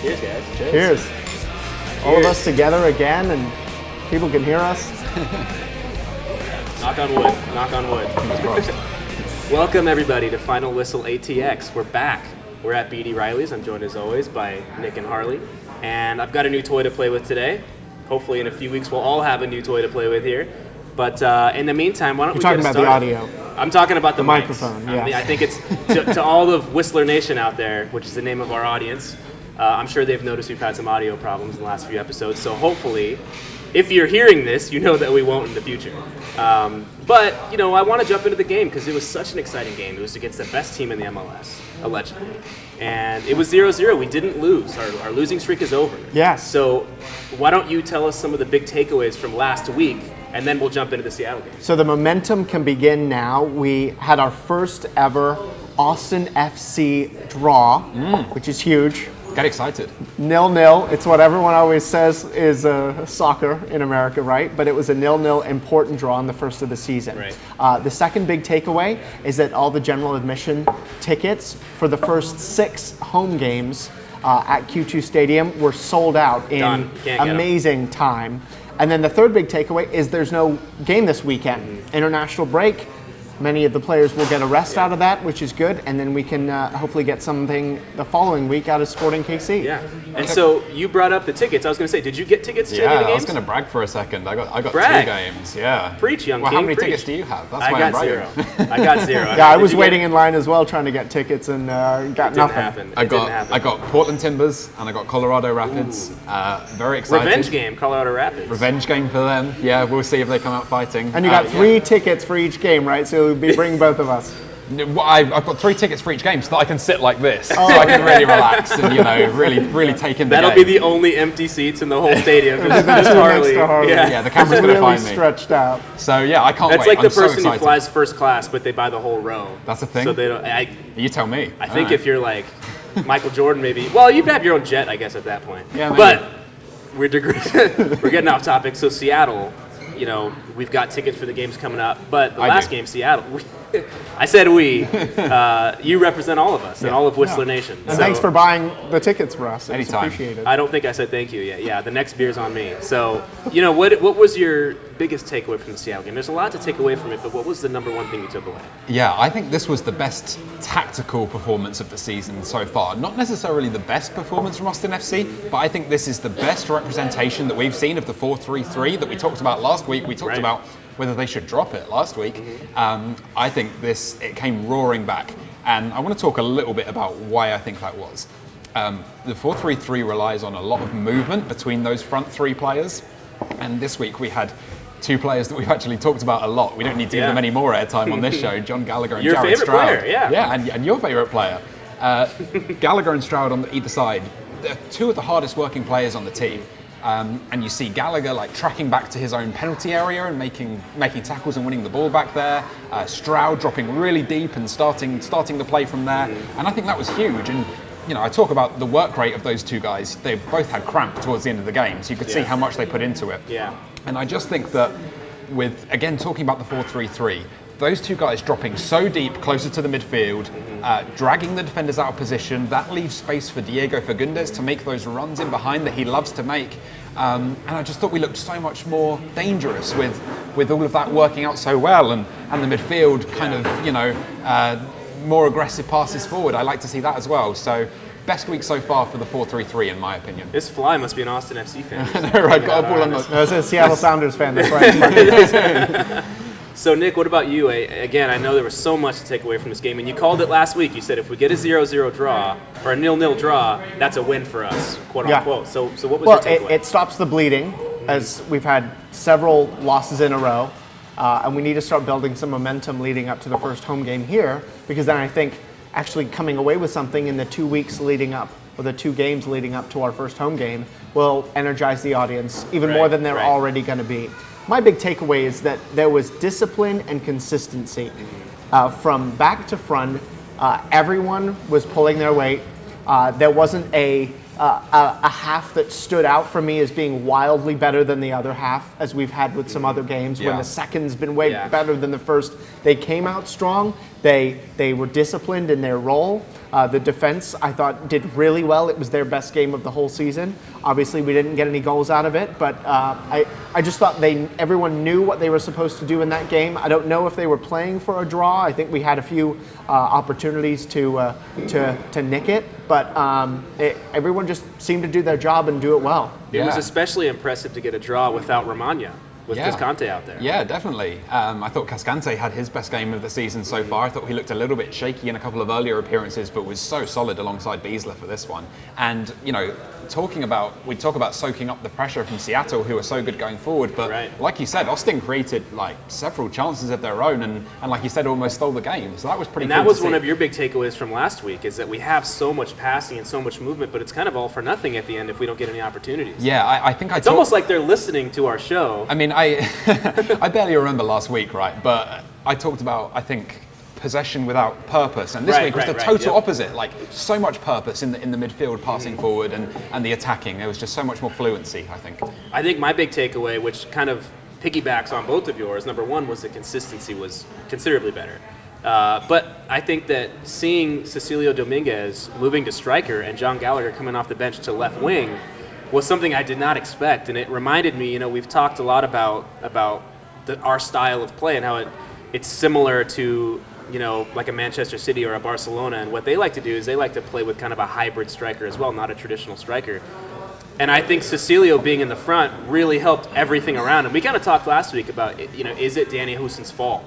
Cheers, guys. Cheers. All of us together again, and people can hear us. Knock on wood. Knock on wood. Welcome, everybody, to Final Whistle ATX. We're back. We're at BD Riley's. I'm joined, as always, by Nick and Harley. And I've got a new toy to play with today. Hopefully, in a few weeks, we'll all have a new toy to play with here. But in the meantime, why don't we get started? You're talking about the audio. I'm talking about the microphone, mics. yeah. I think it's to all of Whistler Nation out there, which is the name of our audience. I'm sure they've noticed we've had some audio problems in the last few episodes. So hopefully, if you're hearing this, you know that we won't in the future. But, you know, I want to jump into the game because it was such an exciting game. It was against the best team in the MLS, allegedly. And it was 0-0. We didn't lose. Our losing streak is over. Yes. So why don't you tell us some of the big takeaways from last week, and then we'll jump into the Seattle game. So the momentum can begin now. We had our first ever Austin FC draw, which is huge. Get excited. 0-0. It's what everyone always says is soccer in America, right? But it was a 0-0 important draw in the first of the season. Right. The second big takeaway is that all the general admission tickets for the first 6 home games at Q2 Stadium were sold out in amazing time. And then the third big takeaway is there's no game this weekend. International break. Many of the players will get a rest out of that, which is good, and then we can hopefully get something the following week out of Sporting KC. Yeah, and so you brought up the tickets. I was going to say, did you get tickets to any of the games? Yeah, I was going to brag for a second. I got brag. 2 games, yeah. Preach, young king, how many preach. tickets do you have? That's I why got I'm bragging. 0. I got 0. Yeah, I was waiting in line as well trying to get tickets and got nothing. I got Portland Timbers and I got Colorado Rapids. Very excited. Revenge game, Colorado Rapids. Revenge game for them. Yeah, we'll see if they come out fighting. And you got 3 tickets for each game, right? So we'll be bringing both of us. I've got 3 tickets for each game so that I can sit like this, so I can really relax and really take in the That'll game. be the only empty seats in the whole stadium. Just Harley. Yeah, the camera's going to find me. Stretched out. So yeah, I can't That's wait. That's like the I'm person so who flies first class, but they buy the whole row. That's a thing. So they don't. You tell me. I think if you're like Michael Jordan, maybe. Well, you'd have your own jet, I guess, at that point. Yeah, maybe. But we're getting off topic. So Seattle. You know, we've got tickets for the games coming up, but the last game, Seattle, I said we, you represent all of us and all of Whistler Nation. And thanks for buying the tickets for us. It's appreciated. I don't think I said thank you yet. Yeah, the next beer's on me. So, you know, what was your biggest takeaway from the Seattle game? There's a lot to take away from it, but what was the number one thing you took away? Yeah, I think this was the best tactical performance of the season so far. Not necessarily the best performance from Austin FC, but I think this is the best representation that we've seen of the 4-3-3 that we talked about last week. We talked about whether they should drop it last week. I think it came roaring back. And I want to talk a little bit about why I think that was. The 4-3-3 relies on a lot of movement between those front 3 players. And this week we had 2 players that we've actually talked about a lot. We don't need to give them any more airtime on this show. John Gallagher and Jared Stroud. Your favorite player, Yeah, and your favorite player. Gallagher and Stroud on either side. They're 2 of the hardest working players on the team. And you see Gallagher like tracking back to his own penalty area and making tackles and winning the ball back there. Stroud dropping really deep and starting the play from there. And I think that was huge. And you know, I talk about the work rate of those 2 guys. They both had cramp towards the end of the game, so you could see how much they put into it. Yeah. And I just think that with, again, talking about the 4-3-3, those 2 guys dropping so deep, closer to the midfield, dragging the defenders out of position, that leaves space for Diego Fagundes to make those runs in behind that he loves to make. And I just thought we looked so much more dangerous with all of that working out so well, and the midfield kind of, you know, more aggressive passes forward. I like to see that as well. So best week so far for the 4-3-3 in my opinion. This fly must be an Austin FC fan. No, right, got a ball on the... No, it's a Seattle Sounders fan. That's right. So Nick, what about you? Again, I know there was so much to take away from this game, and you called it last week. You said if we get a 0-0 draw or a 0-0 draw, that's a win for us, quote unquote. So what was your takeaway? It stops the bleeding, as we've had several losses in a row, and we need to start building some momentum leading up to the first home game here, because then I think actually coming away with something in the 2 weeks leading up, or the 2 games leading up to our first home game, will energize the audience even more than they're already going to be. My big takeaway is that there was discipline and consistency from back to front. Everyone was pulling their weight. There wasn't a half that stood out for me as being wildly better than the other half, as we've had with some other games when the second's been way better than the first. They came out strong. They were disciplined in their role. The defense, I thought, did really well. It was their best game of the whole season. Obviously, we didn't get any goals out of it, but I just thought everyone knew what they were supposed to do in that game. I don't know if they were playing for a draw. I think we had a few opportunities to nick it, but everyone just seemed to do their job and do it well. It was especially impressive to get a draw without Romagna. With Cascante out there. Yeah, definitely. I thought Cascante had his best game of the season so far. I thought he looked a little bit shaky in a couple of earlier appearances, but was so solid alongside Beasler for this one. And, you know, we talk about soaking up the pressure from Seattle, who are so good going forward, but like you said, Austin created like several chances of their own, and like you said, almost stole the game. So that was pretty cool. And that was one of your big takeaways from last week, is that we have so much passing and so much movement, but it's kind of all for nothing at the end if we don't get any opportunities. Yeah, I think it's almost like they're listening to our show. I mean, I barely remember last week, right? But I talked about, I think, possession without purpose, and this week was the total opposite. Like, so much purpose in the midfield, passing forward, and the attacking. There was just so much more fluency, I think. I think my big takeaway, which kind of piggybacks on both of yours, number one was the consistency was considerably better. But I think that seeing Cecilio Dominguez moving to striker and John Gallagher coming off the bench to left wing was something I did not expect, and it reminded me, you know, we've talked a lot about our style of play and how it's similar to, you know, like a Manchester City or a Barcelona, and what they like to do is they like to play with kind of a hybrid striker as well, not a traditional striker. And I think Cecilio being in the front really helped everything around him. We kind of talked last week about, you know, is it Danny Houston's fault?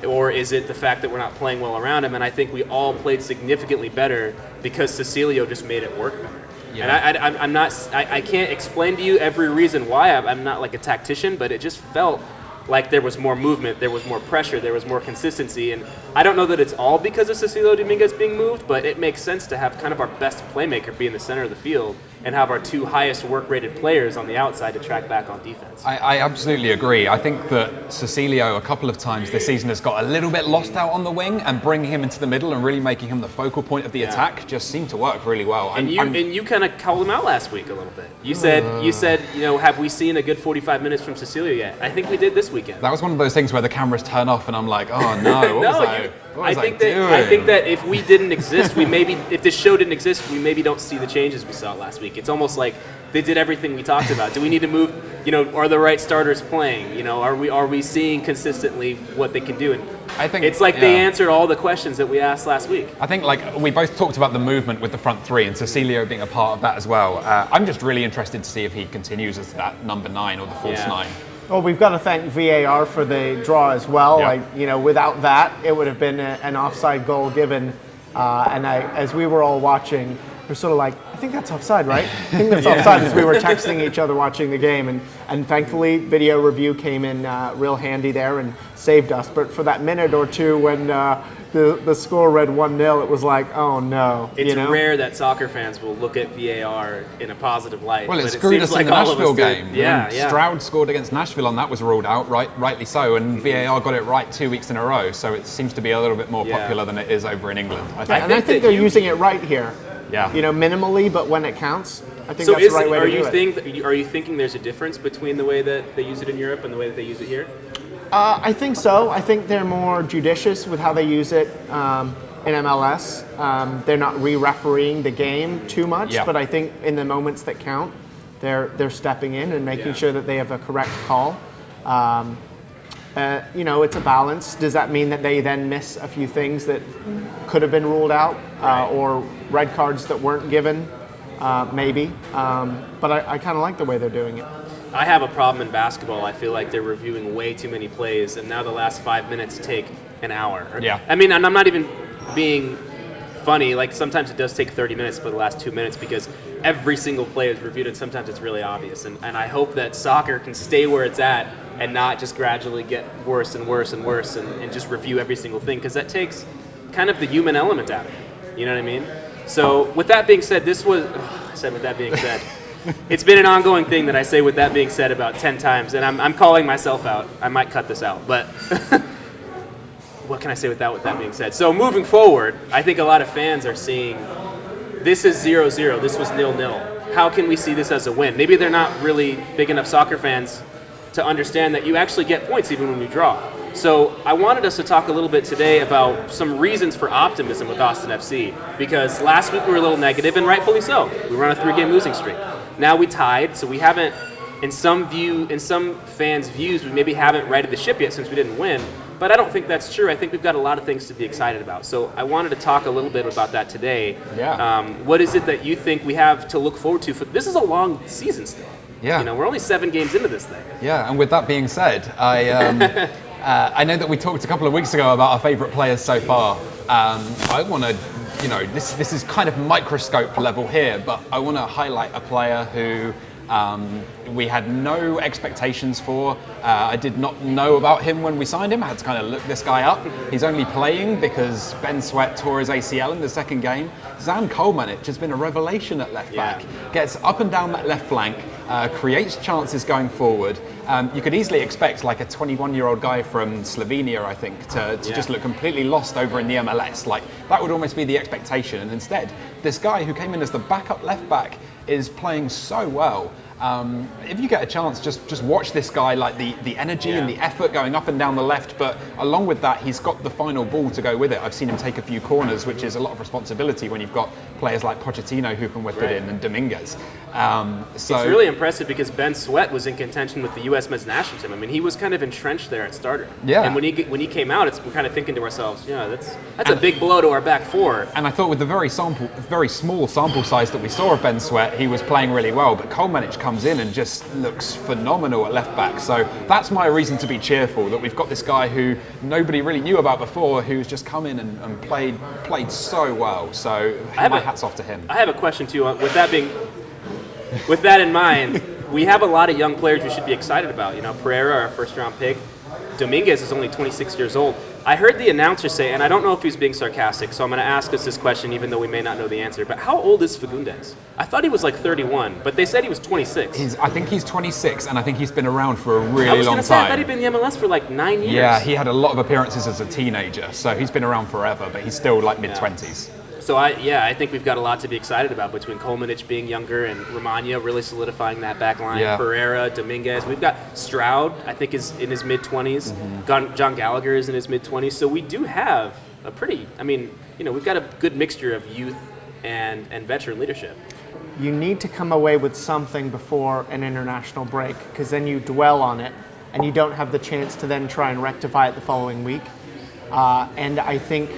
Or is it the fact that we're not playing well around him? And I think we all played significantly better because Cecilio just made it work better. Yeah. And I can't explain to you every reason why. I'm not like a tactician, but it just felt like there was more movement, there was more pressure, there was more consistency. And I don't know that it's all because of Cecilio Dominguez being moved, but it makes sense to have kind of our best playmaker be in the center of the field and have our two highest work-rated players on the outside to track back on defense. I absolutely agree. I think that Cecilio a couple of times this season has got a little bit lost out on the wing, and bringing him into the middle and really making him the focal point of the attack just seemed to work really well. And you kind of called him out last week a little bit. You said, you know, have we seen a good 45 minutes from Cecilio yet? I think we did this weekend. That was one of those things where the cameras turn off and I'm like, oh no, I think that if we didn't exist, if this show didn't exist, we maybe don't see the changes we saw last week. It's almost like they did everything we talked about. Do we need to move? You know, are the right starters playing? You know, are we seeing consistently what they can do? And I think it's like they answered all the questions that we asked last week. I think like we both talked about the movement with the front three and Cecilio being a part of that as well. I'm just really interested to see if he continues as that number 9 or the false 9. Well, we've got to thank VAR for the draw as well. Yeah. Without that, it would have been an offside goal given. As we were all watching, we're sort of like, I think that's offside, right? I think that's offside, as we were texting each other watching the game. And thankfully, video review came in real handy there and saved us. But for that minute or two when the score read 1-0, it was like, oh no. It's rare that soccer fans will look at VAR in a positive light. Well, it screwed us in the Nashville game. Yeah. Stroud scored against Nashville and that was ruled out, rightly so, and VAR got it right 2 weeks in a row, so it seems to be a little bit more popular than it is over in England. I think they're using it right here. Yeah. You know, minimally, but when it counts, I think that's the right way to do it. Are you thinking there's a difference between the way that they use it in Europe and the way that they use it here? I think so. I think they're more judicious with how they use it in MLS. They're not re-refereeing the game too much, but I think in the moments that count, they're stepping in and making sure that they have a correct call. It's a balance. Does that mean that they then miss a few things that could have been ruled out or red cards that weren't given? Maybe. But I kind of like the way they're doing it. I have a problem in basketball. I feel like they're reviewing way too many plays, and now the last 5 minutes take an hour. Yeah. I mean, and I'm not even being funny. Like, sometimes it does take 30 minutes for the last 2 minutes because every single play is reviewed, and sometimes it's really obvious. And I hope that soccer can stay where it's at and not just gradually get worse and worse and worse and just review every single thing, because that takes kind of the human element out of it. You know what I mean? So with that being said, it's been an ongoing thing that I say with that being said about 10 times, and I'm calling myself out. I might cut this out, but what can I say with that being said? So moving forward, I think a lot of fans are seeing this is 0-0, this was 0-0. How can we see this as a win? Maybe they're not really big enough soccer fans to understand that you actually get points even when you draw. So I wanted us to talk a little bit today about some reasons for optimism with Austin FC, because last week we were a little negative, and rightfully so. We were on a 3-game losing streak. Now we tied, so we haven't, in some fans' views, we maybe haven't righted the ship yet since we didn't win. But I don't think that's true. I think we've got a lot of things to be excited about. So I wanted to talk a little bit about that today. Yeah. What is it that you think we have to look forward to? This is a long season still. Yeah. We're only 7 games into this thing. Yeah, and with that being said, I know that we talked a couple of weeks ago about our favourite players so far. I want to, this is kind of microscope level here, but I want to highlight a player who we had no expectations for. I did not know about him when we signed him. I had to kind of look this guy up. He's only playing because Ben Sweat tore his ACL in the second game. Zan Coleman, it's just been a revelation at left back. Gets up and down that left flank, creates chances going forward. You could easily expect like a 21-year-old guy from Slovenia, I think, to just look completely lost over in the MLS. Like, that would almost be the expectation. And instead, this guy who came in as the backup left back is playing so well. If you get a chance, just watch this guy, like the energy and the effort going up and down the left, but along with that, he's got the final ball to go with it. I've seen him take a few corners, which is a lot of responsibility when you've got players like Pochettino who can whip it in, and Dominguez. It's really impressive because Ben Sweat was in contention with the U.S. men's national team. I mean, he was kind of entrenched there at starter. Yeah. And when he came out, we're kind of thinking to ourselves, that's a big blow to our back four. And I thought with the very small sample size that we saw of Ben Sweat, he was playing really well. But Coleman comes in and just looks phenomenal at left back. So that's my reason to be cheerful, that we've got this guy who nobody really knew about before, who's just come in and played so well. So my hat's off to him. I have a question too. With that in mind, we have a lot of young players we should be excited about. Pereira, our first-round pick. Dominguez is only 26 years old. I heard the announcer say, and I don't know if he's being sarcastic, so I'm going to ask us this question even though we may not know the answer, but how old is Fagundes? I thought he was like 31, but they said he was 26. I think he's 26, and I think he's been around for a really long time. I was going to say, I thought he'd been in the MLS for like 9 years. Yeah, he had a lot of appearances as a teenager, so he's been around forever, but he's still like mid-20s. So I think we've got a lot to be excited about between Coleman being younger and Romagna really solidifying that back line. Yeah. Pereira, Dominguez. We've got Stroud, I think, is in his mid-20s. Mm-hmm. John Gallagher is in his mid-20s. So we do have we've got a good mixture of youth and veteran leadership. You need to come away with something before an international break, because then you dwell on it and you don't have the chance to then try and rectify it the following week. And I think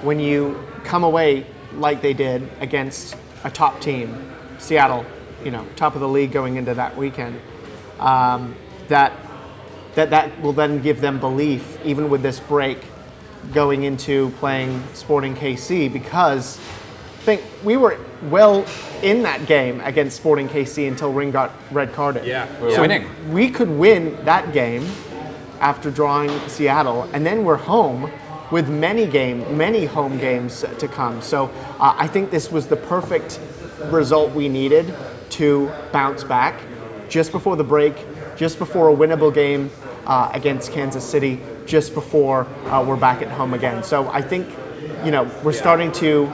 when you come away like they did against a top team, Seattle, top of the league going into that weekend, that will then give them belief, even with this break, going into playing Sporting KC, because I think we were well in that game against Sporting KC until Ring got red carded. Yeah, we were winning. We could win that game after drawing Seattle, and then we're home with many home games to come. So I think this was the perfect result we needed to bounce back just before the break, just before a winnable game against Kansas City, just before we're back at home again. So I think, we're starting to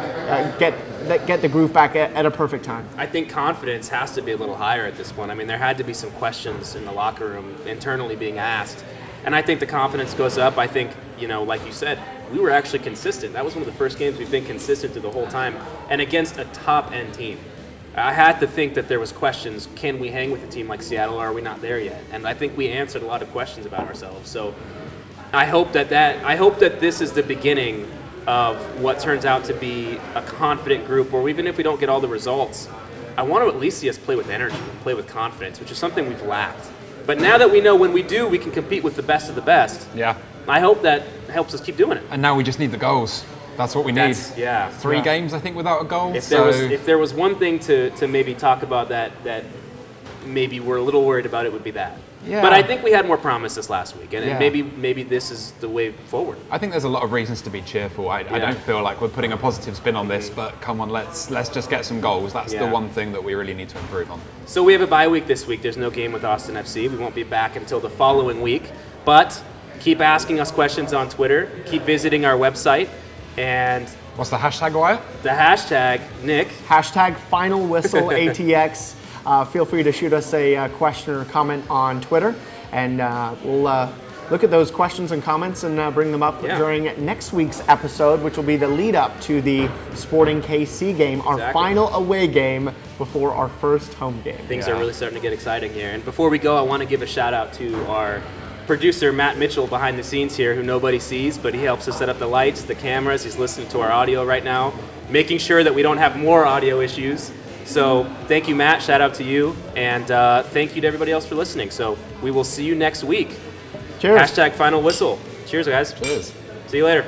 get the groove back at a perfect time. I think confidence has to be a little higher at this point. I mean, there had to be some questions in the locker room internally being asked. And I think the confidence goes up. I think, like you said, we were actually consistent. That was one of the first games we've been consistent through the whole time, and against a top-end team. I had to think that there was questions. Can we hang with a team like Seattle, or are we not there yet? And I think we answered a lot of questions about ourselves. So I hope that this is the beginning of what turns out to be a confident group, or even if we don't get all the results, I want to at least see us play with energy, play with confidence, which is something we've lacked. But now that we know when we do, we can compete with the best of the best. Yeah. I hope that helps us keep doing it. And now we just need the goals. That's what we need. Three games, I think, without a goal. If there was one thing to maybe talk about that maybe we're a little worried about, it would be that. Yeah. But I think we had more promise this last week, and maybe this is the way forward. I think there's a lot of reasons to be cheerful. I don't feel like we're putting a positive spin on this, but come on, let's just get some goals. That's the one thing that we really need to improve on. So we have a bye week this week. There's no game with Austin FC. We won't be back until the following week, but keep asking us questions on Twitter. Keep visiting our website, and what's the hashtag, Wyatt? The hashtag, Nick. Hashtag Final Whistle ATX. Feel free to shoot us a question or comment on Twitter, and we'll look at those questions and comments and bring them up during next week's episode, which will be the lead up to the Sporting KC game, our final away game before our first home game. Things are really starting to get exciting here. And before we go, I want to give a shout out to our producer, Matt Mitchell, behind the scenes here, who nobody sees, but he helps us set up the lights, the cameras. He's listening to our audio right now, making sure that we don't have more audio issues. So thank you, Matt. Shout out to you. And thank you to everybody else for listening. So we will see you next week. Cheers. Hashtag Final Whistle. Cheers, guys. Cheers. See you later.